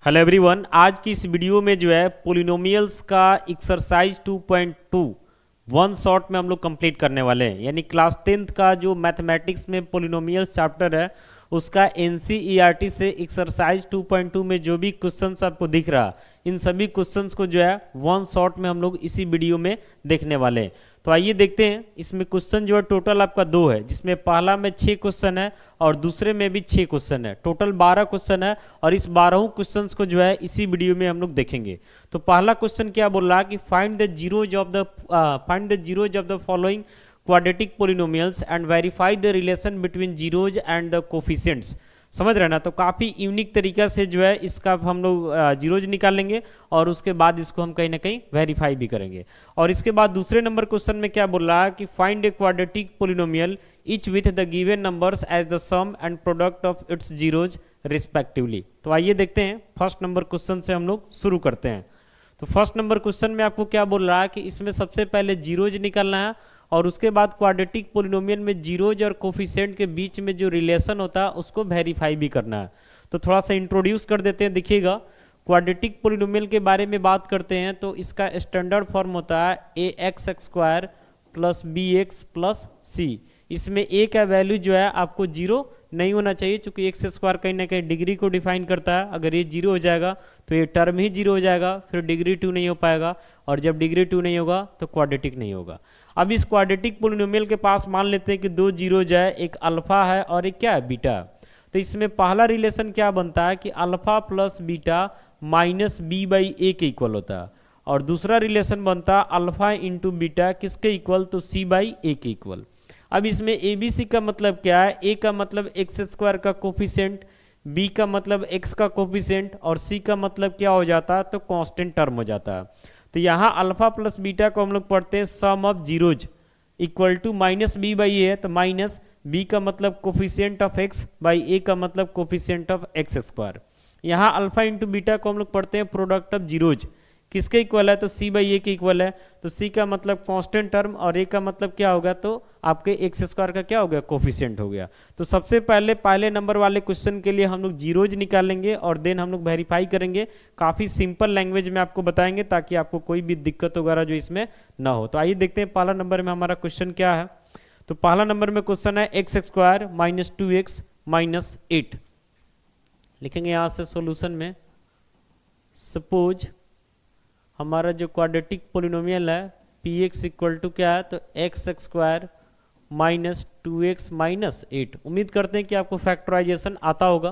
Hello everyone, आज की इस वीडियो में जो है पोलिनोमियल्स का एक्सरसाइज 2.2 वन शॉट में हम लोग कंप्लीट करने वाले हैं। यानी क्लास 10th का जो मैथमेटिक्स में पोलिनोमियल्स चैप्टर है उसका एनसीईआरटी से एक्सरसाइज 2.2 में जो भी क्वेश्चंस आपको दिख रहा, इन सभी क्वेश्चंस को जो है वन शॉट में हम लोग इसी वीडियो में देखने वाले हैं। तो आइए देखते हैं। इसमें क्वेश्चन जो है टोटल आपका 2 है, जिसमें पहला में 6 क्वेश्चन है और दूसरे में भी 6 क्वेश्चन है। टोटल 12 क्वेश्चन है और इस 12 क्वेश्चन को जो है इसी वीडियो में हम लोग देखेंगे। तो पहला क्वेश्चन क्या बोल रहा है कि find the zeros of the following quadratic polynomials and verify the relation between zeros and the coefficients. समझ रहे ना? तो काफ़ी यूनिक तरीका से जो है इसका हम लोग जीरोज निकालेंगे और उसके बाद इसको हम कहीं ना कहीं वेरीफाई भी करेंगे। और इसके बाद दूसरे नंबर क्वेश्चन में क्या बोल रहा है कि find a quadratic polynomial each with the given numbers as the sum and product of its zeros respectively. तो आइए देखते हैं, फर्स्ट नंबर क्वेश्चन से हम लोग शुरू करते हैं। तो फर्स्ट नंबर क्वेश्चन में आपको क्या बोल रहा है कि इसमें सबसे पहले जीरोज निकालना है और उसके बाद क्वाड्रेटिक पोलिनोमियल में जीरोज और कोफिशिएंट के बीच में जो रिलेशन होता है उसको वेरीफाई भी करना है। तो थोड़ा सा इंट्रोड्यूस कर देते हैं। देखिएगा, क्वाड्रेटिक पोलिनोमियल के बारे में बात करते हैं तो इसका स्टैंडर्ड फॉर्म होता है ax² plus bx plus c। इसमें a का वैल्यू जो है आपको जीरो नहीं होना चाहिए, क्योंकि एक्स स्क्वायर कहीं ना कहीं डिग्री को डिफाइन करता है। अगर ये जीरो हो जाएगा तो ये टर्म ही जीरो हो जाएगा, फिर डिग्री 2 नहीं हो पाएगा, और जब डिग्री 2 नहीं होगा तो क्वाड्रेटिक नहीं होगा। अब इस क्वाड्रेटिक पोलिनोमियल के पास मान लेते हैं कि 2 जीरोज है, एक अल्फा है और एक क्या है, बीटा। तो इसमें पहला रिलेशन क्या बनता है कि alpha plus beta minus b by a के इक्वल होता है, और दूसरा रिलेशन बनता है अल्फा इंटू बीटा किसके इक्वल, तो सी बाई ए के इक्वल। अब इसमें ए बी सी का मतलब क्या है, ए का मतलब x² का कोफिशिएंट, बी का मतलब x का कोफिशिएंट और सी का मतलब क्या हो जाता है, तो कांस्टेंट टर्म हो जाता है। तो यहाँ अल्फा प्लस बीटा को हम लोग पढ़ते हैं sum of zeros equal to minus b by a है, तो माइनस बी का मतलब coefficient of x by a का मतलब कोफिशिएंट ऑफ x²। यहाँ अल्फा इंटू बीटा को हम लोग पढ़ते हैं प्रोडक्ट ऑफ जीरोज, किसके इक्वल है, तो सी बाई ए के इक्वल है। तो सी का मतलब कांस्टेंट टर्म और ए का मतलब क्या होगा, तो आपके x² का क्या हो गया, कोफिशिएंट हो गया। तो सबसे पहले नंबर वाले क्वेश्चन के लिए हम लोग जीरोज निकालेंगे और देन हम लोग वेरीफाई करेंगे। काफ़ी सिंपल लैंग्वेज में आपको बताएंगे ताकि आपको कोई भी दिक्कत वगैरह जो इसमें ना हो। तो आइए देखते हैं पहला नंबर में हमारा क्वेश्चन क्या है। तो पहला नंबर में क्वेश्चन है x² माइनस 2x माइनस 8। लिखेंगे यहाँ से सोल्यूशन में, सपोज हमारा जो क्वाड्रेटिक पोलिनोमियल है px इक्वल टू क्या है, तो x² माइनस 2x माइनस 8। उम्मीद करते हैं कि आपको फैक्टराइजेशन आता होगा।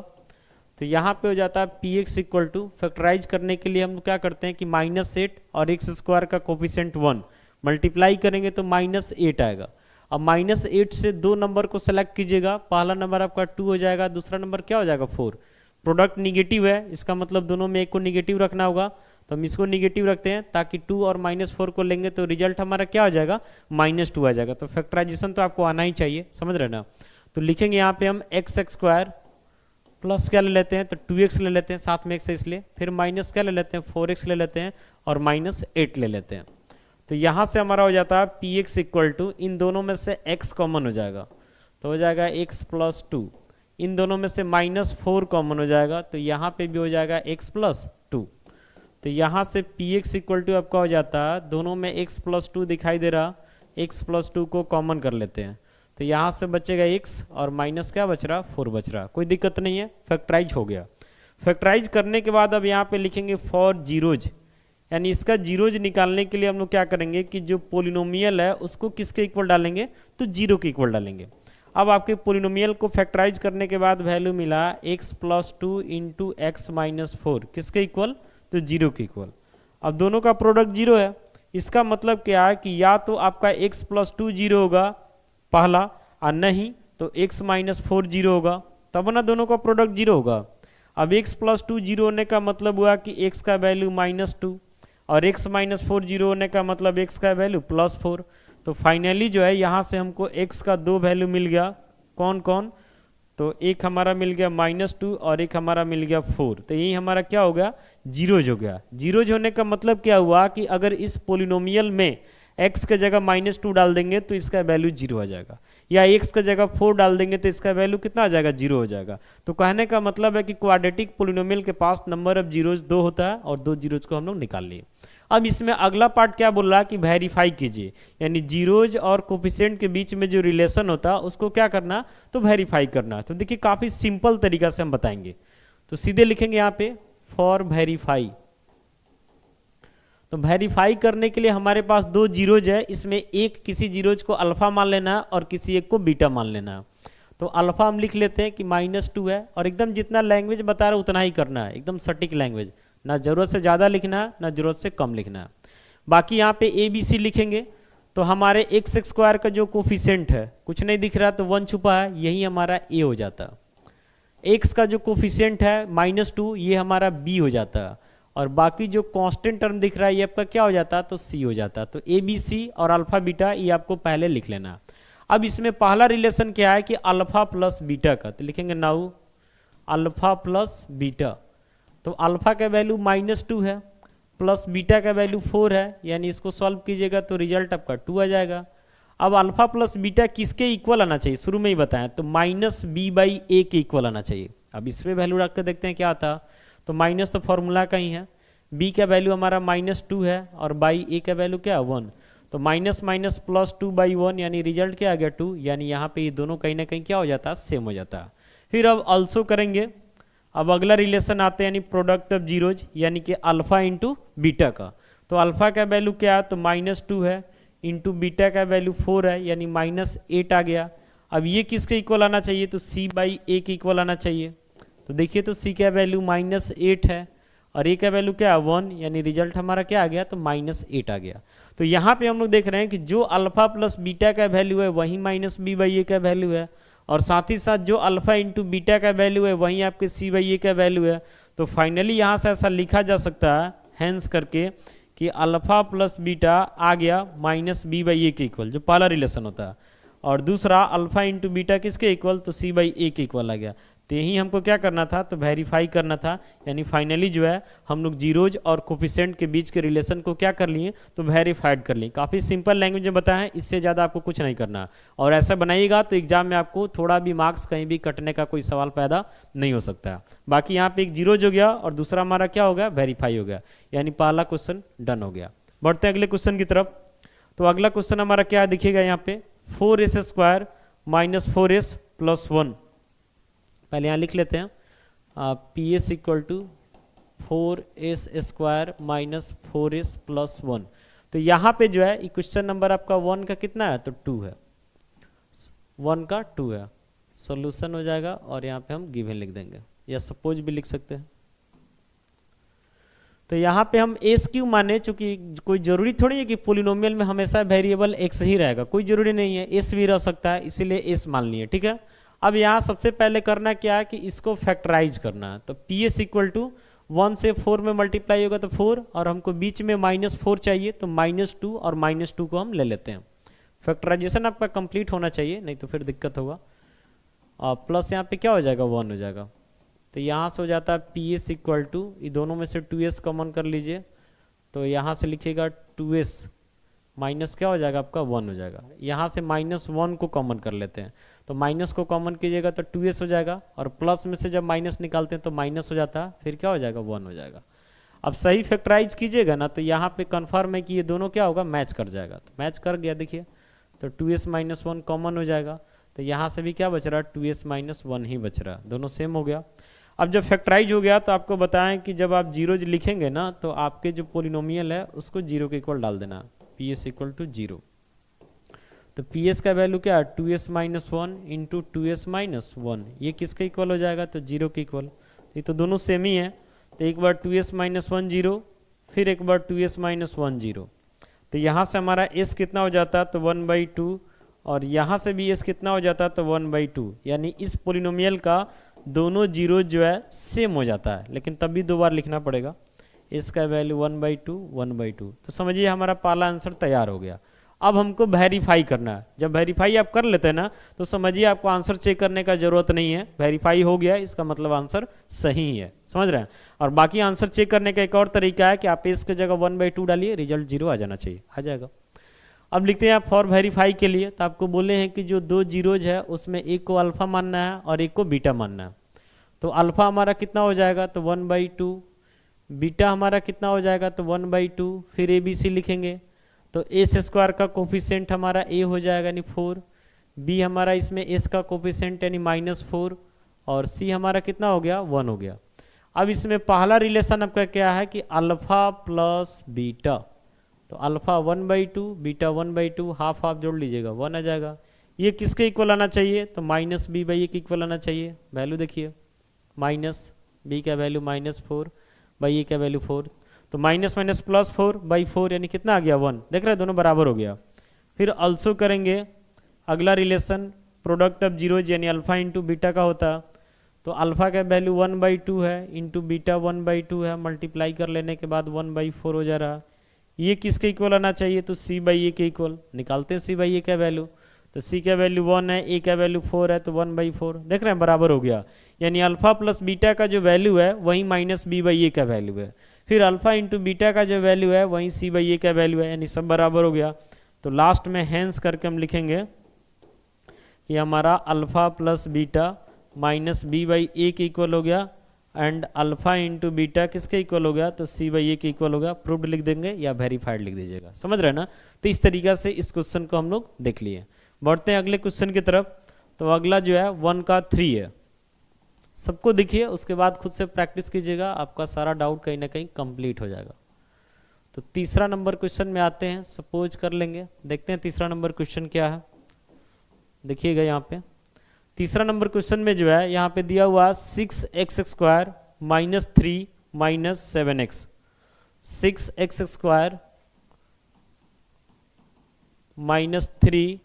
तो यहाँ पे हो जाता है px इक्वल टू, फैक्टराइज करने के लिए हम क्या करते हैं कि -8 और x² का कोफिशिएंट 1 मल्टीप्लाई करेंगे तो -8 आएगा। अब -8 से 2 नंबर को सेलेक्ट कीजिएगा, पहला नंबर आपका 2 हो जाएगा, दूसरा नंबर क्या हो जाएगा 4। प्रोडक्ट निगेटिव है, इसका मतलब दोनों में एक को निगेटिव रखना होगा, तो हम इसको निगेटिव रखते हैं ताकि 2 और -4 को लेंगे तो रिजल्ट हमारा क्या हो जाएगा, -2 आ जाएगा। तो फैक्टराइजेशन तो आपको आना ही चाहिए, समझ रहे ना। तो लिखेंगे यहाँ पे हम x² प्लस क्या ले लेते हैं, तो 2x ले लेते हैं, साथ में x है इसलिए, फिर माइनस क्या ले लेते हैं, 4x ले लेते हैं और -8 ले लेते हैं। तो यहाँ से हमारा हो जाता है px इक्वल टू, इन दोनों में से x कॉमन हो जाएगा तो हो जाएगा x प्लस 2, इन दोनों में से -4 कॉमन हो जाएगा तो यहाँ पे भी हो जाएगा x प्लस 2। तो यहाँ से px इक्वल टू आपका हो जाता है, दोनों में x प्लस 2 दिखाई दे रहा, x प्लस 2 को कॉमन कर लेते हैं तो यहाँ से बचेगा x और माइनस क्या बच रहा, 4 बच रहा। कोई दिक्कत नहीं है, फैक्टराइज हो गया। फैक्टराइज करने के बाद अब यहाँ पे लिखेंगे फॉर जीरोज, यानी इसका जीरोज निकालने के लिए हम लोग क्या करेंगे कि जो पोलिनोमियल है उसको किसके इक्वल डालेंगे, तो जीरो के इक्वल डालेंगे। अब आपके पोलिनोमियल को फैक्टराइज करने के बाद वैल्यू मिला x plus 2 into x minus 4, किसके इक्वल, तो जीरो के इक्वल। अब दोनों का प्रोडक्ट जीरो है, इसका मतलब क्या है कि या तो आपका x प्लस 2 जीरो होगा पहला, और नहीं तो x माइनस 4 जीरो होगा, तब ना दोनों का प्रोडक्ट जीरो होगा। अब x प्लस 2 जीरो होने का मतलब हुआ कि x का वैल्यू -2 और x माइनस 4 जीरो होने का मतलब x का वैल्यू +4। तो फाइनली जो है यहाँ से हमको x का 2 वैल्यू मिल गया, कौन कौन, तो एक हमारा मिल गया -2 और एक हमारा मिल गया 4। तो यही हमारा क्या हो गया, जीरोज हो गया। जीरोज होने का मतलब क्या हुआ कि अगर इस पोलिनोमियल में x के जगह -2 डाल देंगे तो इसका वैल्यू जीरो आ जाएगा। या x का जगह 4 डाल देंगे तो इसका वैल्यू कितना आ जाएगा, 0 हो जाएगा। तो कहने का मतलब है कि क्वाड्रेटिक पोलिनोमियल के पास नंबर ऑफ जीरोज 2 होता है और 2 जीरोज को हम लोग निकाल लिए। अब इसमें अगला पार्ट क्या बोल रहा है कि वेरीफाई कीजिए, यानी जीरोज और कोफिशिएंट के बीच में जो रिलेशन होता है उसको क्या करना, तो वेरीफाई करना। तो देखिए काफ़ी सिंपल तरीका से हम बताएंगे, तो सीधे लिखेंगे यहाँ पे फॉर वेरीफाई। तो वेरीफाई करने के लिए हमारे पास 2 जीरोज है, इसमें एक किसी जीरोज को अल्फा मान लेना है और किसी एक को बीटा मान लेना है। तो अल्फा हम लिख लेते हैं कि -2 है, और एकदम जितना लैंग्वेज बता रहा है उतना ही करना है, एकदम सटीक लैंग्वेज, ना ज़रूरत से ज़्यादा लिखना है ना ज़रूरत से कम लिखना है। बाकी यहाँ पे ABC लिखेंगे तो हमारे एक्स स्क्वायर का जो कोफिशिएंट है, कुछ नहीं दिख रहा तो 1 छुपा है, यही हमारा A हो जाता है। एक्स का जो कोफिशिएंट है -2, ये हमारा B हो जाता है, और बाकी जो कांस्टेंट टर्म दिख रहा है ये आपका क्या हो जाता है, तो C हो जाता है। तो ABC और अल्फा बीटा ये आपको पहले लिख लेना। अब इसमें पहला रिलेशन क्या है कि अल्फा प्लस बीटा का, तो लिखेंगे नाउ अल्फा प्लस बीटा। तो अल्फा का वैल्यू -2 है प्लस बीटा का वैल्यू 4 है, यानी इसको सॉल्व कीजिएगा तो रिजल्ट आपका 2 आ जाएगा। अब अल्फा प्लस बीटा किसके इक्वल आना चाहिए, शुरू में ही बताएं, तो -b/a के इक्वल आना चाहिए। अब इसमें वैल्यू रख कर देखते हैं क्या आता, तो माइनस तो फॉर्मूला का ही है, b का वैल्यू हमारा -2 है और बाई a का वैल्यू क्या है 1, तो माइनस माइनस प्लस 2/1 यानी रिजल्ट क्या आ गया 2, यानी यहाँ पे ये दोनों कहीं ना कहीं क्या हो जाता है, सेम हो जाता है। फिर अब ऑल्सो करेंगे। अब अगला रिलेशन आते हैं यानी प्रोडक्ट ऑफ जीरोज, यानी कि अल्फा इंटू बीटा का। तो अल्फा का वैल्यू क्या है, तो -2 है, इंटू बीटा का वैल्यू 4 है, यानी -8 आ गया। अब ये किसके इक्वल आना चाहिए, तो c/a के इक्वल आना चाहिए। तो देखिए तो c का वैल्यू -8 है और a का वैल्यू क्या है 1, यानी रिजल्ट हमारा क्या आ गया, तो -8 आ गया। तो यहाँ पे हम लोग देख रहे हैं कि जो अल्फा प्लस बीटा का वैल्यू है वही -b/a का वैल्यू है, और साथ ही साथ जो अल्फा इंटू बीटा का वैल्यू है वहीं आपके c/a का वैल्यू है। तो फाइनली यहाँ से ऐसा लिखा जा सकता है हैंस करके कि अल्फा प्लस बीटा आ गया -b/a के इक्वल, जो पहला रिलेशन होता है, और दूसरा अल्फा इंटू बीटा किसके इक्वल, तो c/a के इक्वल आ गया। तो यही हमको क्या करना था, तो वेरीफाई करना था, यानी फाइनली जो है हम लोग जीरोज और कोफिशिएंट के बीच के रिलेशन को क्या कर लिए, तो वेरीफाइड कर लिए। काफ़ी सिंपल लैंग्वेज में बताया है, इससे ज़्यादा आपको कुछ नहीं करना, और ऐसा बनाइएगा तो एग्जाम में आपको थोड़ा भी मार्क्स कहीं भी कटने का कोई सवाल पैदा नहीं हो सकता है। बाकी यहाँ पे एक जीरोज हो गया और दूसरा हमारा क्या हो गया, वेरीफाई हो गया, यानी पहला क्वेश्चन डन हो गया। बढ़ते हैं अगले क्वेश्चन की तरफ। तो अगला क्वेश्चन हमारा क्या दिखेगा यहाँ पे, 4s² - 4s + 1। पहले यहाँ लिख लेते हैं PS = 4s² - 4s + 1। तो यहाँ पे जो है क्वेश्चन नंबर आपका 1 का कितना है, तो 2 है, 1 का 2 है, सोल्यूशन हो जाएगा, और यहाँ पे हम गिवन लिख देंगे या सपोज भी लिख सकते हैं। तो यहाँ पे हम एस क्यों माने, चूंकि कोई जरूरी थोड़ी है कि पोलिनोमियल में हमेशा वेरिएबल एक्स ही रहेगा, कोई जरूरी नहीं है, एस भी रह सकता है, इसीलिए एस मान लिए, ठीक है। अब यहाँ सबसे पहले करना क्या है कि इसको फैक्टराइज करना है। तो PS = 1 से 4 में मल्टीप्लाई होगा तो 4, और हमको बीच में -4 चाहिए, तो -2 और -2 को हम ले लेते हैं। फैक्टराइजेशन आपका कंप्लीट होना चाहिए, नहीं तो फिर दिक्कत होगा। और प्लस यहाँ पे क्या हो जाएगा, 1 हो जाएगा। तो यहाँ से हो जाता है PS = ये दोनों में से 2s कॉमन कर लीजिए, तो यहाँ से लिखिएगा 2s माइनस क्या हो जाएगा आपका 1 हो जाएगा। यहाँ से -1 को कॉमन कर लेते हैं, तो माइनस को कॉमन कीजिएगा तो 2s हो जाएगा, और प्लस में से जब माइनस निकालते हैं तो माइनस हो जाता है, फिर क्या हो जाएगा 1 हो जाएगा। अब सही फैक्टराइज कीजिएगा ना, तो यहाँ पे कन्फर्म है कि ये दोनों क्या होगा, मैच कर जाएगा। तो मैच कर गया, देखिए तो 2s - 1 कॉमन हो जाएगा, तो यहाँ से भी क्या बच रहा है, 2s - 1 ही बच रहा है, दोनों सेम हो गया। अब जब फैक्टराइज हो गया तो आपको बताएं कि जब आप जीरोज लिखेंगे ना, तो आपके जो पोलिनोमियल है उसको 0 के इक्वल डाल देना, PS = 0। तो PS का वैल्यू क्या है, 2s - 1 इंटू 2s - 1, ये किसके इक्वल हो जाएगा, तो 0 के इक्वल। ये तो दोनों सेम ही है, तो एक बार 2s - 1 0, फिर एक बार 2s - 1 0। तो यहाँ से हमारा s कितना हो जाता है, तो 1/2, और यहाँ से भी s कितना हो जाता है, तो 1/2, यानी इस पोलिनोमियल का दोनों जीरो जो है सेम हो जाता है, लेकिन तब भी 2 बार लिखना पड़ेगा। इसका वैल्यू 1/2 1/2। तो समझिए हमारा पहला आंसर तैयार हो गया। अब हमको वेरीफाई करना है। जब वेरीफाई आप कर लेते हैं ना, तो समझिए आपको आंसर चेक करने का जरूरत नहीं है, वेरीफाई हो गया, इसका मतलब आंसर सही है, समझ रहे हैं। और बाकी आंसर चेक करने का एक और तरीका है कि आप इस की जगह 1/2 डालिए, रिजल्ट 0 आ जाना चाहिए, आ जाएगा। अब लिखते हैं आप फॉर वेरीफाई के लिए, तो आपको बोले हैं कि जो दो जीरोज है उसमें एक को अल्फा मानना है और एक को बीटा मानना है। तो अल्फा हमारा कितना हो जाएगा, तो 1/2, बीटा हमारा कितना हो जाएगा, तो 1/2। फिर ए बी सी लिखेंगे, तो एस स्क्वायर का कोफिशिएंट हमारा ए हो जाएगा यानी 4, बी हमारा इसमें एस का कोफिशिएंट यानी -4, और सी हमारा कितना हो गया, 1 हो गया। अब इसमें पहला रिलेशन आपका क्या है कि अल्फा प्लस बीटा, तो अल्फा 1/2, बीटा 1/2, हाफ हाफ जोड़ लीजिएगा 1 आ जाएगा। ये किसके इक्वल आना चाहिए, तो -b/a के इक्वल आना चाहिए। वैल्यू देखिए, -b का वैल्यू -4/a का वैल्यू 4, तो माइनस माइनस प्लस 4/4 यानी कितना आ गया 1। देख रहे हैं दोनों बराबर हो गया। फिर अल्सो करेंगे अगला रिलेशन प्रोडक्ट ऑफ जीरोज यानी अल्फा इंटू बीटा का होता, तो अल्फा का वैल्यू 1/2 है इंटू बीटा 1/2 है, मल्टीप्लाई कर लेने के बाद 1/4 हो जा रहा। ये किसके इक्वल आना चाहिए, तो c/a के इक्वल। निकालते हैं c/a का वैल्यू, तो c का वैल्यू 1 है, a का वैल्यू 4 है, तो 1/4 देख रहे हैं बराबर हो गया। यानी अल्फा प्लस बीटा का जो वैल्यू है वही -b/a का वैल्यू है, फिर अल्फा इंटू बीटा का जो वैल्यू है वही c/a का वैल्यू है, यानी सब बराबर हो गया। तो लास्ट में हैंस करके हम लिखेंगे कि हमारा अल्फा प्लस बीटा -b/a के इक्वल हो गया, एंड अल्फा इंटू बीटा किसके इक्वल हो गया, तो c/a के इक्वल हो गया। प्रूव्ड लिख देंगे या वेरीफाइड लिख दीजिएगा, समझ रहे हैं ना। तो इस तरीका से इस क्वेश्चन को हम लोग देख लिए। बढ़ते हैं अगले क्वेश्चन की तरफ। तो अगला जो है 1 का 3 है, सबको देखिए, उसके बाद खुद से प्रैक्टिस कीजिएगा, आपका सारा डाउट कहीं ना कहीं कंप्लीट हो जाएगा। तो तीसरा नंबर क्वेश्चन में आते हैं, सपोज कर लेंगे, देखते हैं तीसरा नंबर क्वेश्चन क्या है। देखिएगा यहाँ पे तीसरा नंबर क्वेश्चन में जो है यहाँ पे दिया हुआ 6x² - 3 - 7x, 6x² - 3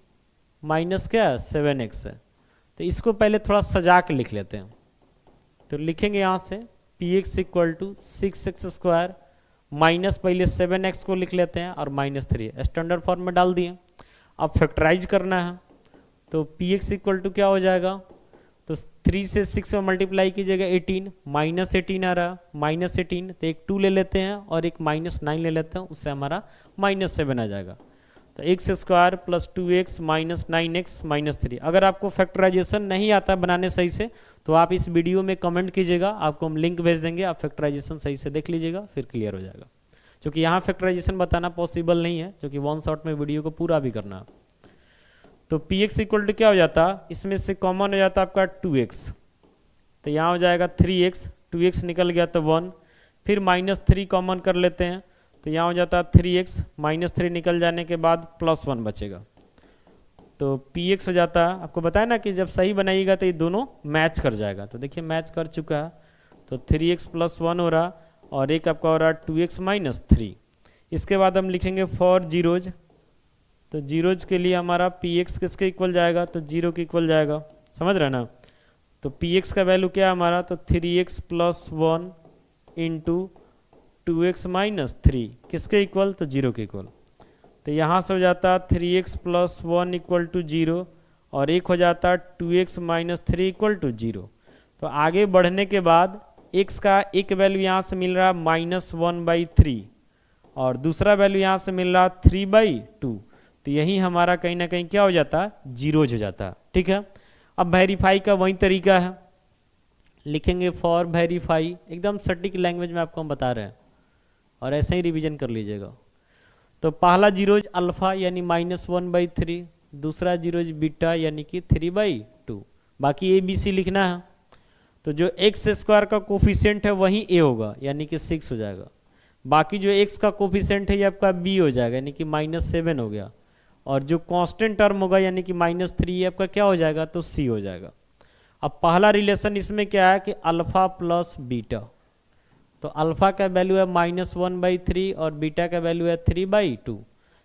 माइनस क्या 7x है। तो इसको पहले थोड़ा सजा के लिख लेते हैं। तो लिखेंगे यहाँ से px = 6x² माइनस पहले 7x को लिख लेते हैं और -3 स्टैंडर्ड फॉर्म में डाल दिए। अब फैक्टराइज करना है, तो px = क्या हो जाएगा, तो 3 से 6 में मल्टीप्लाई कीजिएगा 18, -18 आ रहा, -18, तो एक 2 ले लेते हैं और एक -9 ले लेते हैं, उससे हमारा -7 आ जाएगा। तो x² + 2x - 9x - 3। अगर आपको फैक्टराइजेशन नहीं आता बनाने सही से तो आप इस वीडियो में कमेंट कीजिएगा, आपको हम लिंक भेज देंगे, आप फैक्टराइजेशन सही से देख लीजिएगा, फिर क्लियर हो जाएगा। क्योंकि यहाँ फैक्टराइजेशन बताना पॉसिबल नहीं है, क्योंकि वन शॉट में वीडियो को पूरा भी करना है। तो px = क्या हो जाता, इसमें से कॉमन हो जाता आपका 2x, तो यहाँ हो जाएगा 3x, 2x निकल गया तो 1, फिर -3 कॉमन कर लेते हैं, तो यहाँ हो जाता 3x, -3 निकल जाने के बाद +1 बचेगा, तो px हो जाता है। आपको बताया ना कि जब सही बनाइएगा तो ये दोनों मैच कर जाएगा, तो देखिए मैच कर चुका है। तो 3x + 1 हो रहा और एक आपका हो रहा 2x - 3। इसके बाद हम लिखेंगे फॉर जीरोज, तो जीरोज के लिए हमारा px किसके इक्वल जाएगा, तो 0 के इक्वल जाएगा, समझ रहे ना। तो px का वैल्यू क्या है हमारा, तो 3x + 1 × 2x - 3 किसके इक्वल, तो 0 के इक्वल। तो यहाँ से हो जाता 3x + 1 = 0 और एक हो जाता 2x - 3 = 0। तो आगे बढ़ने के बाद x का एक वैल्यू यहाँ से मिल रहा -1/3 और दूसरा वैल्यू यहाँ से मिल रहा 3/2, तो यही हमारा कहीं ना कहीं क्या हो जाता, जीरोज हो जाता। ठीक है, अब वेरीफाई का वही तरीका है, लिखेंगे फॉर वेरीफाई, एकदम सटीक लैंग्वेज में आपको हम बता रहे हैं और ऐसे ही रिवीजन कर लीजिएगा। तो पहला जीरोज अल्फा यानी -1/3, दूसरा जीरोज बीटा यानी कि 3/2, बाकी ABC लिखना है। तो जो x² का कोफिशिएंट है वही a होगा यानी कि 6 हो जाएगा, बाकी जो x का कोफिशिएंट है ये आपका b हो जाएगा यानी कि -7 हो गया, और जो कांस्टेंट टर्म होगा यानी कि -3 आपका क्या हो जाएगा, तो c हो जाएगा। अब पहला रिलेशन इसमें क्या है कि अल्फा प्लस बीटा, तो अल्फा का वैल्यू है -1/3 और बीटा का वैल्यू है 3/2,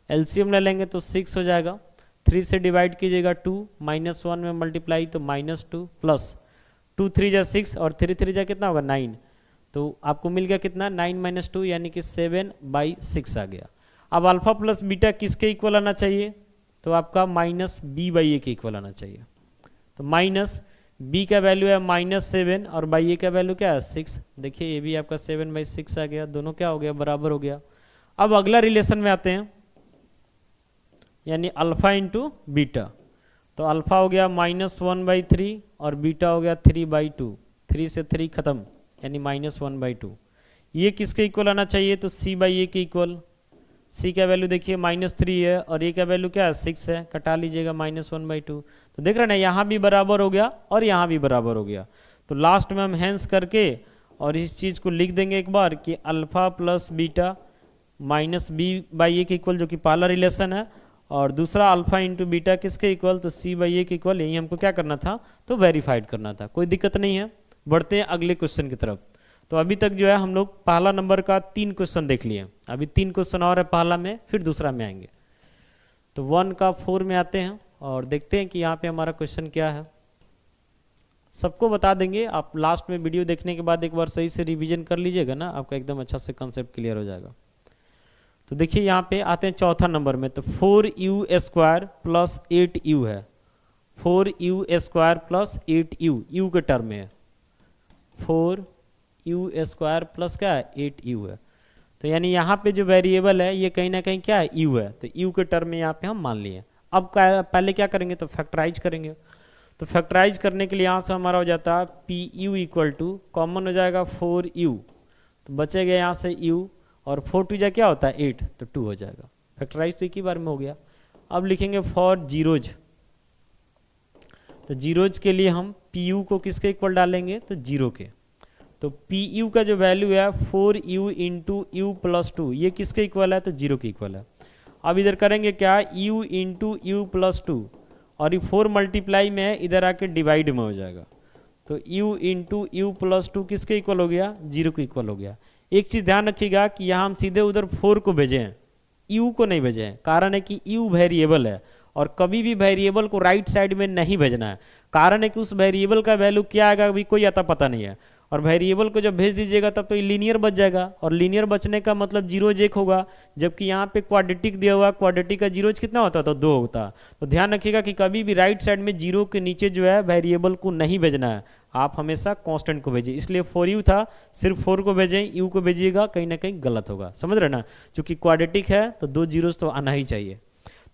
एलसीएम ले लेंगे तो 6 हो जाएगा, 3 से डिवाइड कीजिएगा 2, -1 में मल्टीप्लाई तो -2 प्लस 2 3 जा 6 और 3 3 जा कितना होगा 9, तो आपको मिल गया कितना 9 - 2 यानी कि 7/6 आ गया। अब अल्फा प्लस बीटा किसके इक्वल आना चाहिए, तो आपका -b/a के इक्वल आना चाहिए। तो b का वैल्यू है -7 और a का वैल्यू क्या है 6, देखिए ये भी आपका 7/6 आ गया, दोनों क्या हो गया, बराबर हो गया। अब अगला रिलेशन में आते हैं, यानी अल्फ़ा इंटू बीटा। तो अल्फ़ा हो गया -1/3 और बीटा हो गया 3/2। 3 से 3 खत्म, यानी -1/2। ये किसके इक्वल आना चाहिए? तो c/a के इक्वल। c का वैल्यू देखिए -3 है और a का वैल्यू क्या है? 6 है, कटा लीजिएगा -1/2। तो देख रहे हैं ना, यहाँ भी बराबर हो गया और यहाँ भी बराबर हो गया। तो लास्ट में हम हैंस करके और इस चीज़ को लिख देंगे एक बार कि अल्फ़ा प्लस बीटा -b/a के इक्वल, जो कि पहला रिलेशन है, और दूसरा अल्फ़ा इंटू बीटा किसके इक्वल? तो c/a के इक्वल। यही हमको क्या करना था? तो वेरीफाइड करना था। कोई दिक्कत नहीं है, बढ़ते हैं अगले क्वेश्चन की तरफ। तो अभी तक जो है हम लोग पहला नंबर का 3 क्वेश्चन देख लिए। अभी 3 क्वेश्चन और है पहला में, फिर दूसरा में आएंगे। तो 1 का 4 में आते हैं और देखते हैं कि यहाँ पे हमारा क्वेश्चन क्या है। सबको बता देंगे, आप लास्ट में वीडियो देखने के बाद एक बार सही से रिवीजन कर लीजिएगा ना, आपका एकदम अच्छा से कंसेप्ट क्लियर हो जाएगा। तो देखिए यहाँ पे आते हैं चौथा नंबर में। तो 4u² प्लस 8u है। 4u² प्लस 8u, u के टर्म में है। 4u² प्लस क्या है? 8u है। तो यानी यहाँ पे जो वेरिएबल है ये कहीं ना कहीं क्या है? u है। तो u के टर्म में यहाँ पे हम मान लिए। अब पहले क्या करेंगे? तो फैक्टराइज करेंगे। तो फैक्टराइज करने के लिए यहाँ से हमारा हो जाता है pu इक्वल टू, कॉमन हो जाएगा 4u, तो बचेगा यहाँ से u, और 4 2 जा क्या होता है? 8, तो 2 हो जाएगा। फैक्टराइज तो एक ही बार में हो गया। अब लिखेंगे फॉर जीरोज। तो जीरोज के लिए हम pu को किसके इक्वल डालेंगे? तो 0 के। तो pu का जो वैल्यू है 4u इंटू यू प्लस 2, ये किसके इक्वल है? तो 0 के इक्वल है। अब इधर करेंगे क्या? u इंटू यू प्लस 2, और ये 4 मल्टीप्लाई में है, इधर आके डिवाइड में हो जाएगा। तो u इंटू यू प्लस 2 किसके इक्वल हो गया? 0 के इक्वल हो गया। एक चीज़ ध्यान रखिएगा कि यहाँ हम सीधे उधर 4 को भेजे हैं, u को नहीं भेजे हैं। कारण है कि u वेरिएबल है और कभी भी वेरिएबल को राइट साइड में नहीं भेजना है। कारण है कि उस वेरिएबल का वैल्यू क्या आएगा अभी कोई आता पता नहीं है, और वेरिएबल को जब भेज दीजिएगा तब तो ये लीनियर बच जाएगा, और लीनियर बचने का मतलब जीरोज 1 होगा, जबकि यहाँ पे क्वाड्रेटिक दिया हुआ, क्वाड्रेटिक का जीरोज कितना होता? तो 2 होता। तो ध्यान रखिएगा कि कभी भी राइट साइड में 0 के नीचे जो है वेरिएबल को नहीं भेजना है, आप हमेशा कांस्टेंट को भेजिए। इसलिए 4u था, सिर्फ 4 को भेजें, u को भेजिएगा कहीं ना कहीं गलत होगा। समझ रहे ना? चूंकि क्वाड्रेटिक है तो 2 जीरोज तो आना ही चाहिए।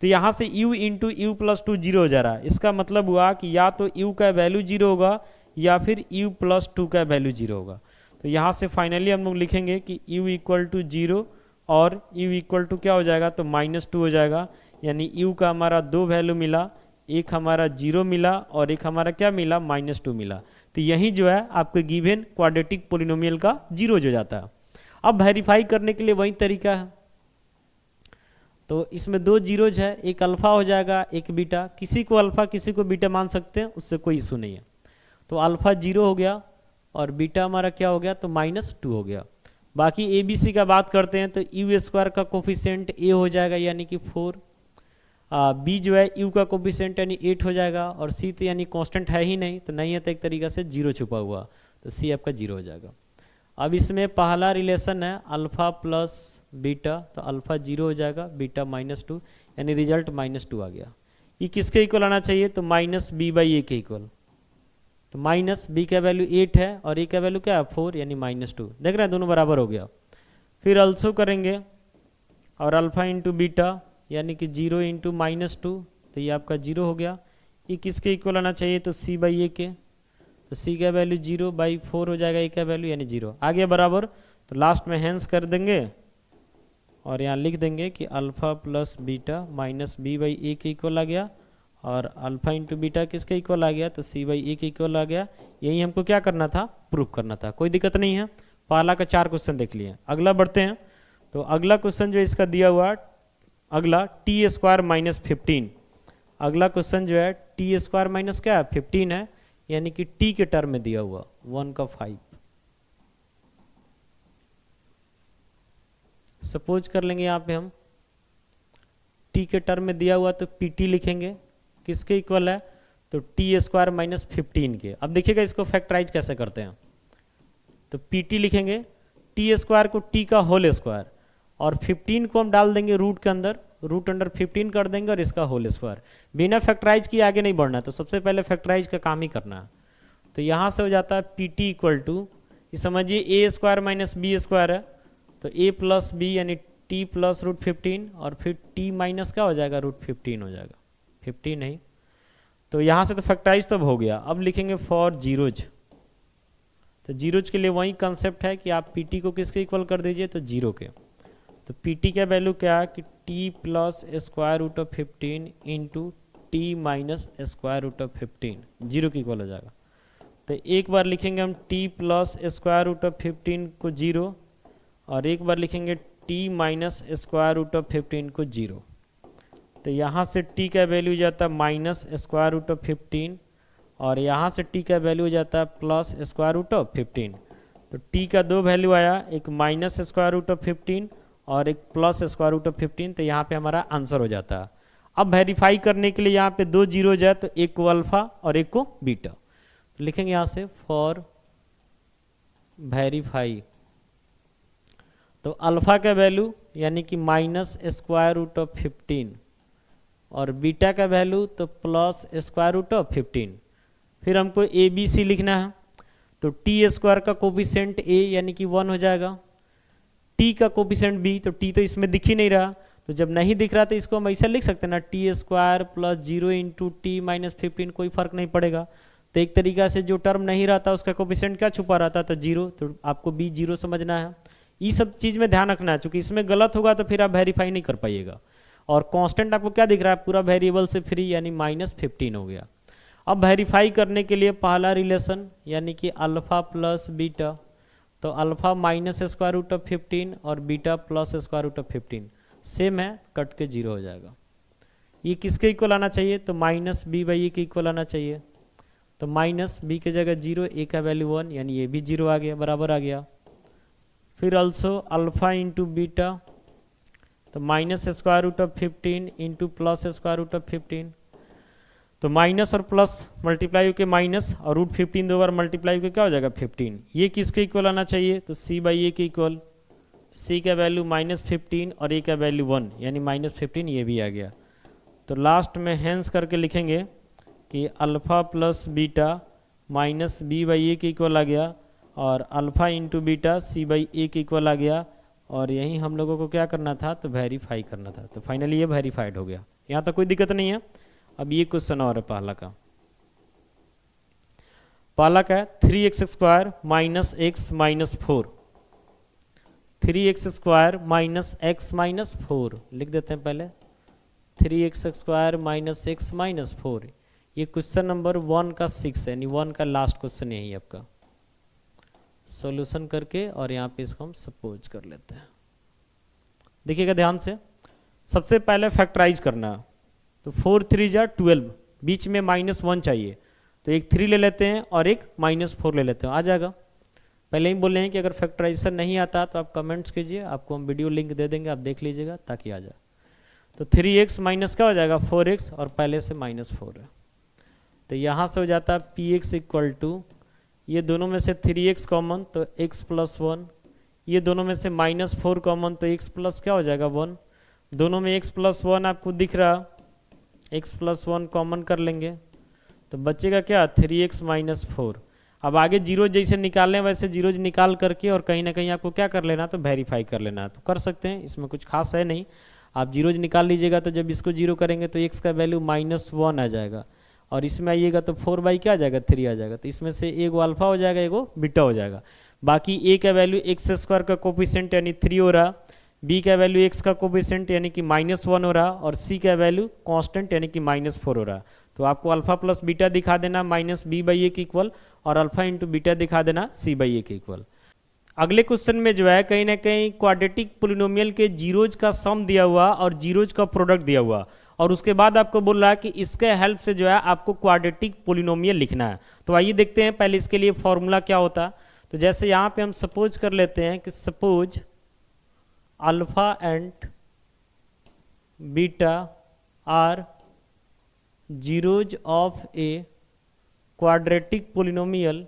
तो यहाँ से u इंटू यू प्लस 2 0 हो जा रहा है। इसका मतलब हुआ कि या तो u का वैल्यू 0 होगा या फिर u प्लस 2 का वैल्यू 0 होगा। तो यहाँ से फाइनली हम लोग लिखेंगे कि u इक्वल टू 0 और u इक्वल टू क्या हो जाएगा? तो -2 हो जाएगा। यानी u का हमारा 2 वैल्यू मिला, एक हमारा 0 मिला और एक हमारा क्या मिला? -2 मिला। तो यही जो है आपके गिवन क्वाड्रेटिक पोलिनोमियल का जीरोज हो जाता है। अब वेरीफाई करने के लिए वही तरीका है। तो इसमें 2 जीरोज है, एक अल्फा हो जाएगा, एक बीटा। किसी को अल्फा किसी को बीटा मान सकते हैं, उससे कोई इशू नहीं है। तो अल्फा 0 हो गया और बीटा हमारा क्या हो गया? तो -2 हो गया। बाकी ए बी सी का बात करते हैं तो u² का कोफिशिएंट a हो जाएगा यानी कि 4, b जो है u का कोफिशिएंट यानी 8 हो जाएगा, और c तो यानी कांस्टेंट है ही नहीं, तो नहीं है तो एक तरीका से 0 छुपा हुआ, तो c आपका 0 हो जाएगा। अब इसमें पहला रिलेशन है अल्फा प्लस बीटा, तो अल्फा 0 हो जाएगा, बीटा -2, यानी रिजल्ट -2 आ गया। ये किसके इक्वल आना चाहिए? तो -b/a के इक्वल। तो -b का वैल्यू 8 है और a का वैल्यू क्या है? 4, यानी -2। देख रहे हैं दोनों बराबर हो गया। फिर अल्सो करेंगे और अल्फा इंटू बीटा यानी कि 0 इंटू -2, तो ये आपका 0 हो गया। ये किसके इक्वल आना चाहिए? तो c/a के। तो c का वैल्यू 0/4 हो जाएगा, a का वैल्यू यानी 0 आ गया बराबर। तो लास्ट में हैंस कर देंगे और यहाँ लिख देंगे कि अल्फा प्लस बीटा -b/a के इक्वल आ गया, और अल्फा इंटू बीटा किसके इक्वल आ गया? तो c/a के इक्वल आ गया। यही हमको क्या करना था? प्रूफ करना था। कोई दिक्कत नहीं है। पहला का 4 क्वेश्चन देख लिए। अगला बढ़ते हैं। तो अगला क्वेश्चन जो इसका दिया हुआ, अगला t² - 15। अगला क्वेश्चन जो है t² माइनस क्या है? 15 है, यानी कि t के टर्म में दिया हुआ 1 का 5। सपोज कर लेंगे यहाँ पे हम t के टर्म में दिया हुआ, तो pt लिखेंगे, किसके इक्वल है? तो t² - 15 के। अब देखिएगा इसको फैक्टराइज कैसे करते हैं। तो pt लिखेंगे, t² को t का होल स्क्वायर, और 15 को हम डाल देंगे रूट के अंदर, रूट अंडर 15 कर देंगे और इसका होल स्क्वायर। बिना फैक्टराइज किए आगे नहीं बढ़ना है, तो सबसे पहले फैक्टराइज का काम ही करना है। तो यहाँ से हो जाता है pt इक्वल टू, ये समझिए a² - b² है, तो a प्लस b यानी टी प्लस रूट 15 और फिर टी माइनस क्या हो जाएगा, रूट 15 हो जाएगा, 15 नहीं। तो यहाँ से तो फैक्टराइज तो अब हो गया। अब लिखेंगे फॉर जीरोज, तो जीरोज के लिए वही कंसेप्ट है कि आप पी को किसके इक्वल कर दीजिए, तो जीरो के। तो पी का वैल्यू क्या है कि T plus square root of 15 into T minus square root of 15 zero के इक्वल हो जाएगा। तो एक बार लिखेंगे हम T plus square root of 15 को जीरो, और एक बार लिखेंगे T minus square root of 15 को जीरो। तो यहाँ से टी का वैल्यू जाता है माइनस स्क्वायर रूट ऑफ 15, और यहाँ से टी का वैल्यू जाता है प्लस स्क्वायर रूट ऑफ 15। तो टी का दो वैल्यू आया, एक माइनस स्क्वायर रूट ऑफ 15 और एक प्लस स्क्वायर रूट ऑफ 15। तो यहाँ पे हमारा आंसर हो जाता है। अब वेरीफाई करने के लिए यहाँ पे दो जीरो जाए, तो एक को अल्फा और एक को बीटा। तो लिखेंगे यहाँ से फॉर वेरीफाई, तो अल्फा का वैल्यू यानी कि माइनस स्क्वायर रूट ऑफ 15 और बीटा का वैल्यू तो प्लस स्क्वायर रूट ऑफ 15। फिर हमको ए बी सी लिखना है, तो टी स्क्वायर का कोफिशिएंट ए यानी कि 1 हो जाएगा, टी का कोफिशिएंट बी, तो टी तो इसमें दिख ही नहीं रहा, तो जब नहीं दिख रहा तो इसको हम ऐसा लिख सकते हैं ना, T square plus 0 into T minus 15, कोई फर्क नहीं पड़ेगा। तो एक तरीका से जो टर्म नहीं रहता उसका कोफिशिएंट क्या छुपा रहता, तो जीरो, तो आपको बी जीरो समझना है। ये सब चीज़ में ध्यान रखना है, चूंकि इसमें गलत होगा तो फिर आप वेरीफाई नहीं कर पाइएगा। और कांस्टेंट आपको क्या दिख रहा है, पूरा वेरिएबल से फ्री यानी -15 हो गया। अब वेरीफाई करने के लिए पहला रिलेशन यानी कि अल्फा प्लस बीटा, तो alpha minus square root of 15 और beta plus square root of 15 same है, कट के जीरो हो जाएगा। ये किसके इक्वल आना चाहिए, तो माइनस बी बाई ए के इक्वल आना चाहिए। तो माइनस बी की जगह जीरो, ए का वैल्यू 1 यानी ये भी जीरो आ गया, बराबर आ गया। फिर अल्सो अल्फा इंटू बीटा, तो minus square root of 15 into plus square root of 15, तो माइनस और प्लस मल्टीप्लाई होकर माइनस और रूट 15 दो बार मल्टीप्लाई होकर क्या हो जाएगा 15। ये किसके इक्वल आना चाहिए, तो सी बाई ए के इक्वल, सी का वैल्यू -15 और ए का वैल्यू 1 यानी -15, ये भी आ गया। तो लास्ट में हैंस करके लिखेंगे कि alpha plus beta minus b by a के इक्वल आ गया, और alpha into beta c by a के इक्वल आ गया। और यही हम लोगों को क्या करना था, तो वेरीफाई करना था। तो फाइनली ये वेरीफाइड हो गया, यहाँ तक कोई दिक्कत नहीं है। अब ये क्वेश्चन और है पहला का, पहला का है 3x square minus x minus 4, 3x square minus x minus 4 लिख देते हैं पहले, 3x square minus x minus 4। ये क्वेश्चन नंबर 1 का 6 है, यानी 1 का लास्ट क्वेश्चन यही है आपका। सॉल्यूशन करके और यहाँ पे इसको हम सपोज कर लेते हैं। देखिएगा ध्यान से, सबसे पहले फैक्टराइज करना है, तो 4 3 जा 12, बीच में -1 चाहिए, तो एक 3 ले लेते हैं और एक -4 ले लेते हैं, आ जाएगा। पहले ही बोले हैं कि अगर फैक्टराइजेशन नहीं आता तो आप कमेंट्स कीजिए, आपको हम वीडियो लिंक दे देंगे, आप देख लीजिएगा ताकि आ जाए। तो 3x माइनस क्या हो जाएगा 4x, और पहले से -4 है, तो यहाँ से हो जाता है px इक्वल टू, ये दोनों में से 3x कॉमन तो x प्लस 1, ये दोनों में से -4 कॉमन तो x प्लस क्या हो जाएगा 1, दोनों में x प्लस 1 आपको दिख रहा, x प्लस 1 कॉमन कर लेंगे तो बचेगा क्या 3x माइनस 4। अब आगे जीरो जैसे निकालें वैसे जीरोज निकाल करके और कहीं ना कहीं आपको क्या कर लेना, तो वेरीफाई कर लेना, तो कर सकते हैं, इसमें कुछ खास है नहीं। आप जीरोज निकाल लीजिएगा, तो जब इसको जीरो करेंगे तो x का वैल्यू -1 आ जाएगा, और इसमें आइएगा तो 4 बाई क्या आ जाएगा 3 आ जाएगा, तो इसमें से एगो अल्फा हो जाएगा एगो बीटा हो जाएगा। बाकी a का वैल्यू एक्स स्क्वायर का कोफिशिएंट यानी 3 हो रहा, b का वैल्यू x का कोफिशिएंट यानी कि -1 हो रहा, और c का वैल्यू कांस्टेंट यानी कि -4 हो रहा। तो आपको अल्फा प्लस बीटा दिखा देना माइनस बी बाई ए के इक्वल, और अल्फा इंटू बीटा दिखा देना c बाई ए के इक्वल। अगले क्वेश्चन में जो है कहीं ना कहीं क्वाड्रेटिक पोलिनोमियल के जीरोज का सम दिया हुआ और जीरोज का प्रोडक्ट दिया हुआ, और उसके बाद आपको बोल रहा है कि इसके हेल्प से जो है आपको क्वाड्रेटिक पोलिनोमियल लिखना है। तो आइए देखते हैं पहले इसके लिए फॉर्मूला क्या होता है। तो जैसे यहाँ पे हम सपोज कर लेते हैं कि suppose alpha and beta are zeros of a quadratic polynomial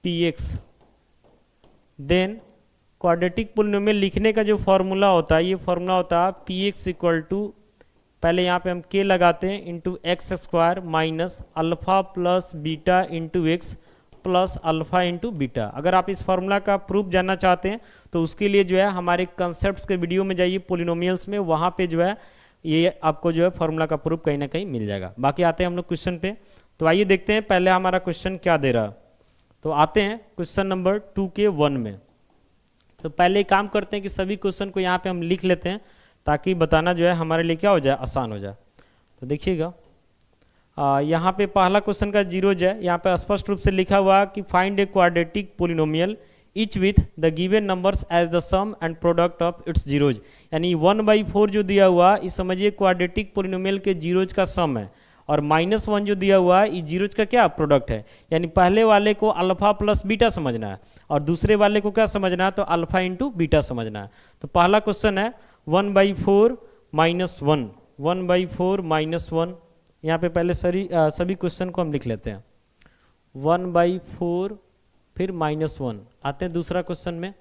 px, then quadratic polynomial लिखने का जो फॉर्मूला होता है, ये फॉर्मूला होता है px इक्वल टू, पहले यहाँ पे हम k लगाते हैं into x square minus alpha plus beta into x plus alpha into beta. अगर आप इस फार्मूला का प्रूफ जानना चाहते हैं तो उसके लिए जो है हमारे कंसेप्ट्स के वीडियो में जाइए पोलिनोमियल्स में, वहाँ पे जो है ये आपको जो है फार्मूला का प्रूफ कहीं ना कहीं मिल जाएगा। बाकी आते हैं हम लोग क्वेश्चन पे। तो आइए देखते हैं पहले हमारा क्वेश्चन क्या दे रहा। तो आते हैं क्वेश्चन नंबर 2 के 1 में। तो पहले काम करते हैं कि सभी क्वेश्चन को यहाँ पे हम लिख लेते हैं ताकि बताना जो है हमारे लिए क्या हो जाए, आसान हो जाए। तो देखिएगा यहाँ पे पहला क्वेश्चन का जीरोज है। यहाँ पे स्पष्ट रूप से लिखा हुआ कि find a quadratic polynomial each with the given numbers as the sum and product of its zeros. यानी 1/4 जो दिया हुआ इस समझिए क्वाड्रेटिक पोलिनोमियल के जीरोज का सम है, और -1 जो दिया हुआ है इस जीरोज का क्या प्रोडक्ट है। यानी पहले वाले को अल्फा प्लस बीटा समझना है और दूसरे वाले को क्या समझना है, तो अल्फा इंटू बीटा समझना है। तो पहला क्वेश्चन है 1/4 -1, 1/4 -1। यहाँ पे पहले सभी क्वेश्चन को हम लिख लेते हैं। 1/4 फिर -1। आते हैं दूसरा क्वेश्चन में।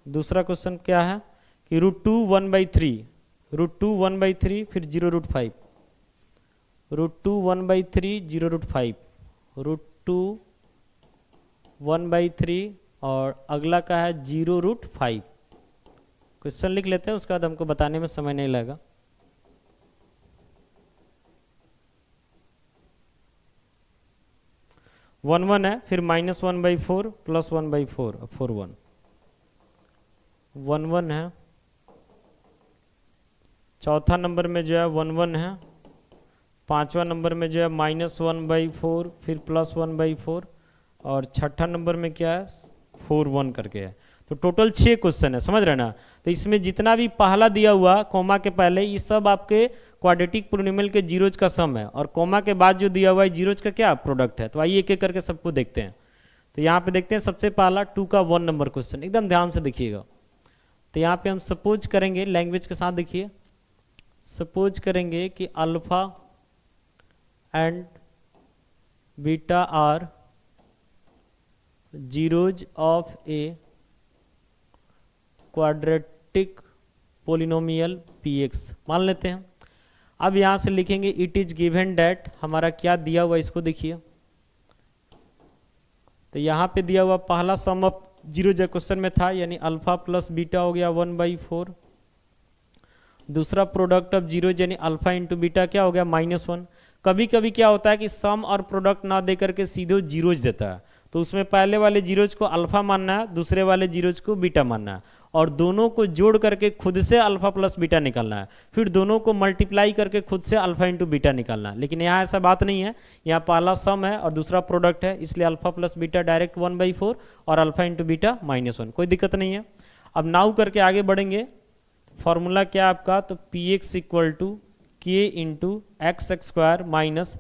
दूसरा क्वेश्चन क्या है कि √2 1/3, √2 1/3 फिर 0√5, √2 1/3 0√5, √2 1/3 और अगला का है 0√5। क्वेश्चन लिख लेते हैं, उसके बाद हमको बताने में समय नहीं लगेगा। (1 है फिर -1/4 प्लस 1/4 4 1, 1 है। चौथा नंबर में जो है 1 है। पांचवा नंबर में जो है -1/4 फिर प्लस 1/4 और छठा नंबर में क्या है 4 1 करके है। तो टोटल 6 क्वेश्चन है, समझ रहे ना। तो इसमें जितना भी पहला दिया हुआ कोमा के पहले ये सब आपके क्वाड्रेटिक पोलिनोमियल के जीरोज का सम है, और कोमा के बाद जो दिया हुआ है जीरोज का क्या प्रोडक्ट है। तो आइए एक एक करके सबको देखते हैं। तो यहाँ पे देखते हैं सबसे पहला 2 का 1 नंबर क्वेश्चन, एकदम ध्यान से देखिएगा। तो यहाँ पे हम सपोज करेंगे, लैंग्वेज के साथ देखिए, सपोज करेंगे कि alpha and beta are zeros of a quadratic polynomial px मान लेते हैं। अब यहाँ से लिखेंगे इट इज गिवन डैट, हमारा क्या दिया हुआ इसको देखिए। तो यहाँ पे दिया हुआ पहला सम ऑफ जीरो जो क्वेश्चन में था, यानी अल्फा प्लस बीटा हो गया 1/4। दूसरा प्रोडक्ट ऑफ जीरो यानी अल्फा इंटू बीटा क्या हो गया -1। कभी कभी क्या होता है कि सम और प्रोडक्ट ना दे करके सीधे जीरोज देता है, तो उसमें पहले वाले जीरोज को अल्फा मानना है, दूसरे वाले जीरोज को बीटा मानना है, और दोनों को जोड़ करके खुद से अल्फा प्लस बीटा निकालना है, फिर दोनों को मल्टीप्लाई करके खुद से अल्फा इंटू बीटा निकालना है। लेकिन यहाँ ऐसा बात नहीं है, यहाँ पहला सम है और दूसरा प्रोडक्ट है, इसलिए अल्फा प्लस बीटा डायरेक्ट 1/4 और अल्फा इंटू बीटा -1, कोई दिक्कत नहीं है। अब नाउ करके आगे बढ़ेंगे। फॉर्मूला क्या आपका, तो px = k into x² minus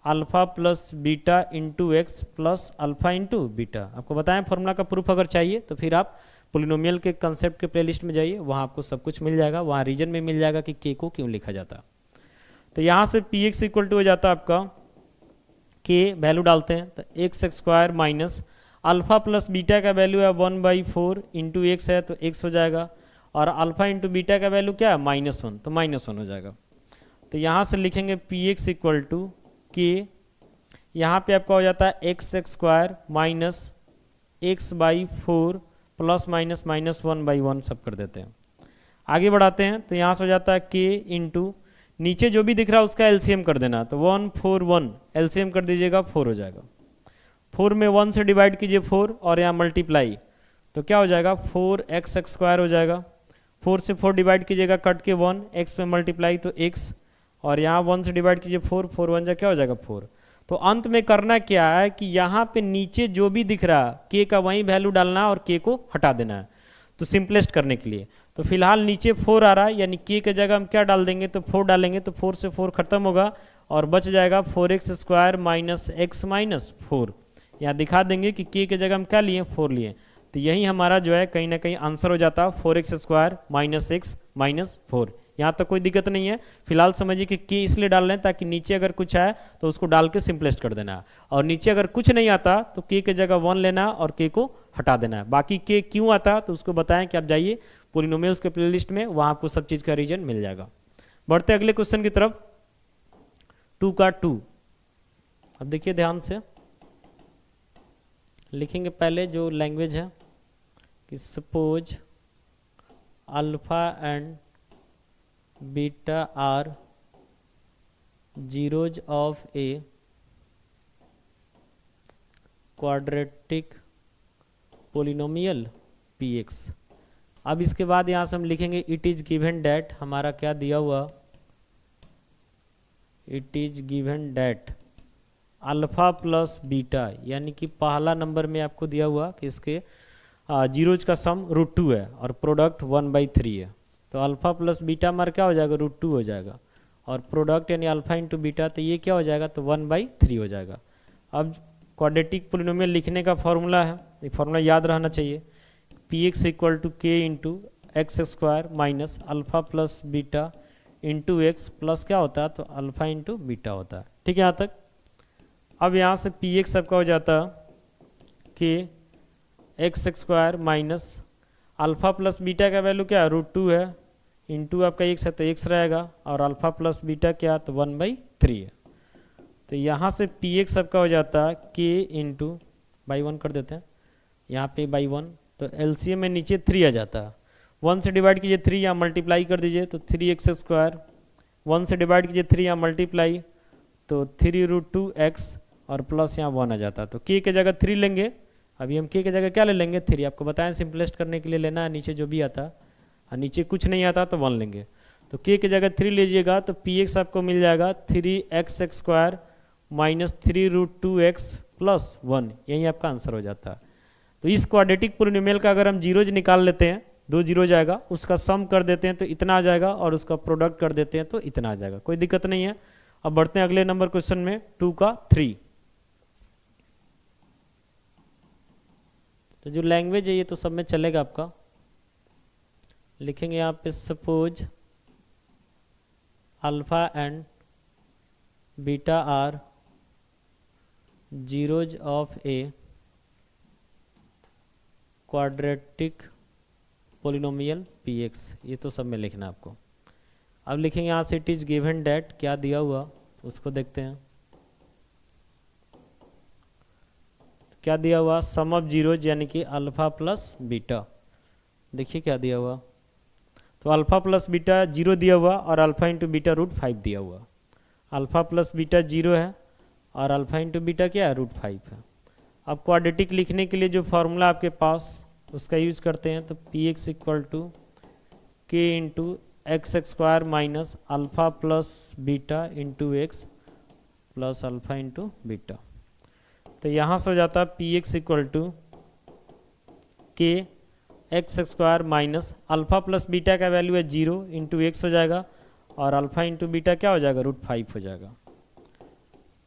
alpha plus beta into x plus alpha into beta. आपको बताएं फॉर्मूला का प्रूफ अगर चाहिए तो फिर आप पोलिनोमियल के कंसेप्ट के प्लेलिस्ट में जाइए, वहाँ आपको सब कुछ मिल जाएगा, वहाँ रीजन में मिल जाएगा कि k को क्यों लिखा जाता। तो यहाँ से px = हो जाता आपका k, वैल्यू डालते हैं तो x² minus alpha plus beta का वैल्यू है 1/4 इंटू एक्स है तो x हो जाएगा, और अल्फा इंटू बीटा का वैल्यू क्या है -1, तो -1 हो जाएगा। तो यहाँ से लिखेंगे px = k, यहाँ पे आपका हो जाता है x² minus x/4 plus minus -1/1 सब कर देते हैं। आगे बढ़ाते हैं तो यहाँ से हो जाता है k इंटू नीचे जो भी दिख रहा है उसका एलसीएम कर देना, तो 1 4 1 एलसीएम कर दीजिएगा 4 हो जाएगा। 4 में 1 से डिवाइड कीजिए 4 और यहाँ मल्टीप्लाई, तो क्या हो जाएगा 4x² हो जाएगा। 4 से 4 डिवाइड कीजिएगा कट के 1, x पे मल्टीप्लाई तो x, और यहाँ 1 से डिवाइड कीजिए 4, 4 1 जा क्या हो जाएगा 4। तो अंत में करना क्या है कि यहाँ पे नीचे जो भी दिख रहा k का वही वैल्यू डालना और k को हटा देना है, तो सिंपलेस्ट करने के लिए। तो फिलहाल नीचे 4 आ रहा है, यानी k के जगह हम क्या डाल देंगे तो 4 डालेंगे, तो 4 से 4 खत्म होगा और बच जाएगा 4x² माइनस x माइनस 4। यहाँ दिखा देंगे कि k के जगह हम क्या लिए 4 लिए, तो यही हमारा जो है कहीं ना कहीं आंसर हो जाता है 4x² माइनस x माइनस 4। यहाँ तक कोई दिक्कत नहीं है। फिलहाल समझिए कि k इसलिए डाल रहे हैं ताकि नीचे अगर कुछ आए तो उसको डाल के सिंपलेस्ट कर देना है, और नीचे अगर कुछ नहीं आता तो k के जगह 1 लेना और k को हटा देना है। बाकी k क्यों आता तो उसको बताएं कि आप जाइए पोलिनोमियल्स के प्लेलिस्ट में, वहाँ आपको सब चीज़ का रीजन मिल जाएगा। बढ़ते अगले क्वेश्चन की तरफ। 2 का 2। अब देखिए ध्यान से लिखेंगे, पहले जो लैंग्वेज है कि suppose alpha and beta are zeros of a quadratic polynomial px। अब इसके बाद यहाँ से हम लिखेंगे इट इज गिवन डैट, हमारा क्या दिया हुआ, it is given that alpha plus beta, यानी कि पहला नंबर में आपको दिया हुआ कि इसके जीरोज का सम √2 है और प्रोडक्ट 1/3 है। तो अल्फा प्लस बीटा हमारा क्या हो जाएगा, √2 हो जाएगा, और प्रोडक्ट यानी अल्फा इंटू बीटा, तो ये क्या हो जाएगा, तो 1/3 हो जाएगा। अब क्वाड्रेटिक पोलिनोमियल लिखने का फॉर्मूला है, ये फॉर्मूला याद रहना चाहिए, px equal to k into x square minus alpha plus beta into x plus क्या होता है, तो अल्फा इंटू बीटा होता है। ठीक है यहाँ तक। अब यहाँ से px सबका हो जाता है k X square minus alpha plus beta का वैल्यू क्या है, √2 है, इंटू आपका x है तो x रहेगा, और अल्फा प्लस बीटा क्या, तो 1/3 है। तो यहाँ से px सबका हो जाता है k इंटू बाई 1 कर देते हैं, यहाँ पे बाई 1, तो एलसीएम में नीचे 3 आ जाता है, 1 से डिवाइड कीजिए 3, यहाँ मल्टीप्लाई कर दीजिए तो 3x स्क्वायर, 1 से डिवाइड कीजिए 3, यहाँ मल्टीप्लाई तो 3√2x और प्लस यहाँ 1 आ जाता है। तो k के जगह 3 लेंगे, अभी हम k के जगह क्या ले लेंगे, 3। आपको बताएं सिंपलेस्ट करने के लिए लेना है नीचे जो भी आता है, और नीचे कुछ नहीं आता तो 1 लेंगे। तो k की जगह 3 लीजिएगा तो px आपको मिल जाएगा 3x square minus 3√2x plus 1, यही आपका आंसर हो जाता है। तो इस क्वाड्रेटिक पोलिनोमियल का अगर हम जीरोज निकाल लेते हैं, 2 जीरो जाएगा, उसका सम कर देते हैं तो इतना आ जाएगा, और उसका प्रोडक्ट कर देते हैं तो इतना आ जाएगा, कोई दिक्कत नहीं है। अब बढ़ते हैं अगले नंबर क्वेश्चन में, 2 का 3। तो जो लैंग्वेज है ये तो सब में चलेगा आपका, लिखेंगे यहाँ पे suppose alpha and beta are zeros of a quadratic polynomial px, ये तो सब में लिखना है आपको। अब लिखेंगे यहाँ से इट इज गिवन डैट, क्या दिया हुआ उसको देखते हैं, क्या दिया हुआ, सम ऑफ जीरोज यानी कि अल्फा प्लस बीटा। देखिए क्या दिया हुआ, तो अल्फा प्लस बीटा 0 दिया हुआ और अल्फा इंटू बीटा √5 दिया हुआ। अल्फा प्लस बीटा 0 है और अल्फा इंटू बीटा क्या है, √5 है। अब क्वाड्रेटिक लिखने के लिए जो फॉर्मूला आपके पास उसका यूज़ करते हैं, तो px equal to k into x square minus alpha plus beta into x plus alpha into beta. तो यहाँ से हो जाता है px equal to k X square minus alpha plus beta का वैल्यू है 0 इंटू एक्स हो जाएगा, और अल्फा इंटू बीटा क्या हो जाएगा, √5 हो जाएगा।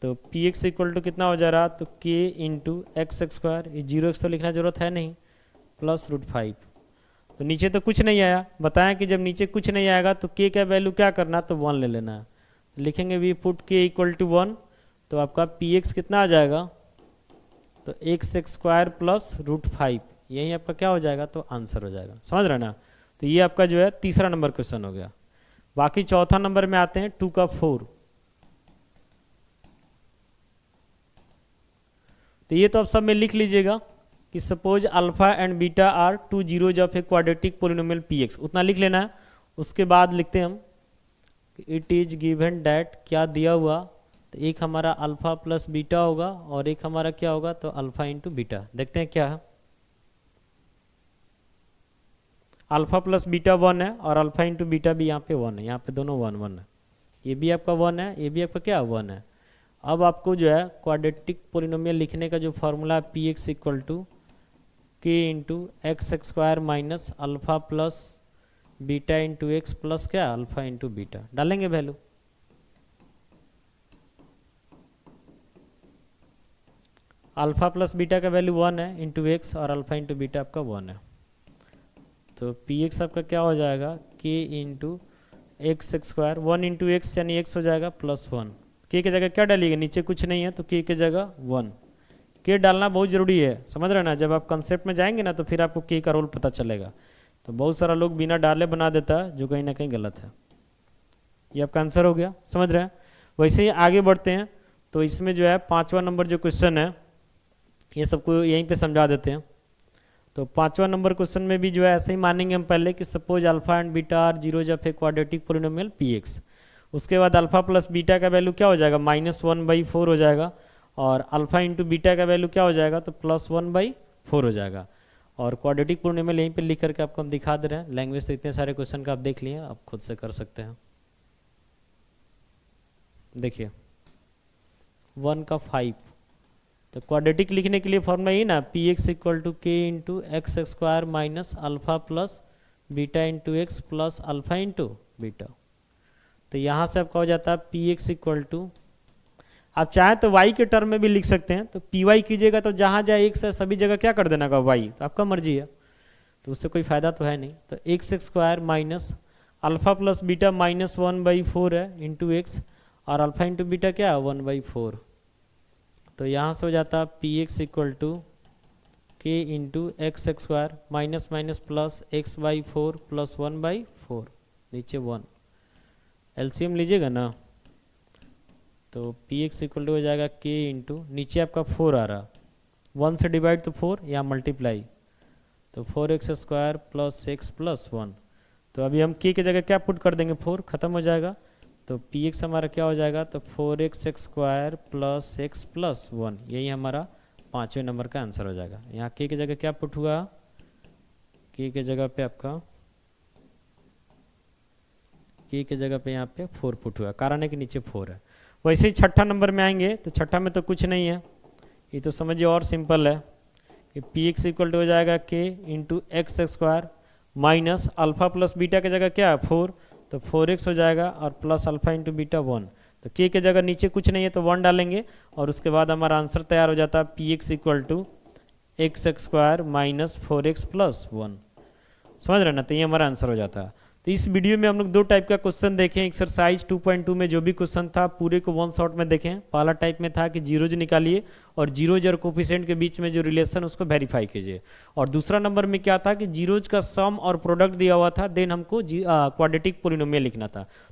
तो px इक्वल टू कितना हो जा रहा, तो k इंटू एक्स स्क्वायर, ये 0x तो लिखना जरूरत है नहीं, प्लस √5। तो नीचे तो कुछ नहीं आया, बताएं कि जब नीचे कुछ नहीं आएगा तो k का वैल्यू क्या करना, तो 1 ले लेना है। लिखेंगे we put k equal to 1, तो आपका px कितना आ जाएगा, तो एक्स स्क्वायर प्लस √5, यही आपका क्या हो जाएगा, तो आंसर हो जाएगा। समझ रहे ना। तो ये आपका जो है तीसरा नंबर क्वेश्चन हो गया। बाकी चौथा नंबर में आते हैं, 2 का 4। तो ये तो आप सब में लिख लीजिएगा कि suppose alpha and beta are 2 zeros of a quadratic polynomial px, उतना लिख लेना है। उसके बाद लिखते हैं हम इट इज गिवन डैट, क्या दिया हुआ, तो एक हमारा अल्फा प्लस बीटा होगा और एक हमारा क्या होगा, तो अल्फा इंटू बीटा। देखते हैं क्या है, अल्फा प्लस बीटा 1 है और अल्फा इंटू बीटा भी यहाँ पे 1 है, यहाँ पे दोनों 1 1 है, ये भी आपका 1 है, ये भी आपका क्या 1 है। अब आपको जो है क्वाड्रेटिक पोलिनोमियल लिखने का जो फॉर्मूला है px equal to k into x square minus alpha plus beta into x plus क्या, अल्फा इंटू बीटा। डालेंगे वैल्यू, अल्फा प्लस बीटा का वैल्यू 1 है इंटू एक्स और अल्फा इंटू बीटा आपका 1 है। तो px आपका क्या हो जाएगा, k into x square, 1 into x यानी x हो जाएगा प्लस 1। k की जगह क्या डालिएगा, नीचे कुछ नहीं है तो k की जगह 1। k डालना बहुत ज़रूरी है, समझ रहे ना। जब आप कंसेप्ट में जाएंगे ना तो फिर आपको k का रोल पता चलेगा। तो बहुत सारा लोग बिना डाले बना देता है, जो कहीं ना कहीं गलत है। ये आपका आंसर हो गया, समझ रहे हैं। वैसे ही आगे बढ़ते हैं। तो इसमें जो है 5वां नंबर जो क्वेश्चन है ये सबको यहीं पे समझा देते हैं। तो 5वां नंबर क्वेश्चन में भी जो है ऐसे ही मानेंगे हम पहले कि suppose alpha and beta are zeros of a quadratic polynomial p x. उसके बाद अल्फा प्लस बीटा का वैल्यू क्या हो जाएगा, -1/4 हो जाएगा, और अल्फा इंटू बीटा का वैल्यू क्या हो जाएगा, तो +1/4 हो जाएगा। और क्वाड्रेटिक पोलिनोमियल यहीं पे लिख करके आपको हम दिखा दे रहे हैं। लैंग्वेज तो इतने सारे क्वेश्चन का आप देख लिए, आप खुद से कर सकते हैं। देखिए 1 का 5, तो क्वाड्रेटिक लिखने के लिए फॉर्मूला ये ना, पी एक्स इक्वल टू के into x square minus alpha plus beta into x plus alpha into beta. तो यहाँ से आपका हो जाता है पी एक्स इक्वल टू, आप चाहें तो y के टर्म में भी लिख सकते हैं। तो पी वाई कीजिएगा तो जहाँ जहाँ एक्स है सभी जगह क्या कर देना का y, तो आपका मर्जी है, तो उससे कोई फायदा तो है नहीं। तो x square minus alpha plus beta -1/4 है इंटू एक्स, और अल्फा इंटू बीटा क्या है 1/4। तो यहाँ से हो जाता है पी एक्स इक्वल टू के into x square minus minus plus x/4 plus 1/4, नीचे 1, एलसीएम लीजिएगा ना, तो पी एक्स इक्वल टू हो जाएगा के इंटू, नीचे आपका 4 आ रहा, 1 से डिवाइड तो 4, यहाँ मल्टीप्लाई, तो 4x square plus x plus 1। तो अभी हम के की जगह क्या पुट कर देंगे, 4, खत्म हो जाएगा। तो पी एक्स हमारा क्या हो जाएगा, तो 4x square plus x plus 1, यही हमारा 5वें नंबर का आंसर हो जाएगा। यहाँ के की जगह क्या पुट हुआ, के की जगह पे आपका के की जगह पे यहाँ पे 4 पुट हुआ, कारण है कि नीचे 4 है। वैसे ही छठा नंबर में आएंगे तो छठा में तो कुछ नहीं है, ये तो समझिए और सिंपल है कि पी एक्स इक्वल टू हो जाएगा के into x square minus alpha plus beta की जगह क्या है 4, तो 4x हो जाएगा, और प्लस अल्फा इंटू बीटा 1। तो के की जगह नीचे कुछ नहीं है तो 1 डालेंगे, और उसके बाद हमारा आंसर तैयार हो जाता है p x equal to x square minus 4x plus 1। समझ रहे ना, तो ये हमारा आंसर हो जाता है। तो इस वीडियो में हम लोग 2 टाइप का क्वेश्चन देखें। एक्सरसाइज 2.2 में जो भी क्वेश्चन था पूरे को 1 शॉट में देखें। पहला टाइप में था कि जीरोज निकालिए और जीरोज और कोफिशिएंट के बीच में जो रिलेशन उसको वेरीफाई कीजिए, और दूसरा नंबर में क्या था कि जीरोज का सम और प्रोडक्ट दिया हुआ था, देन हमको क्वाड्रेटिक पोलिनोमियल लिखना था।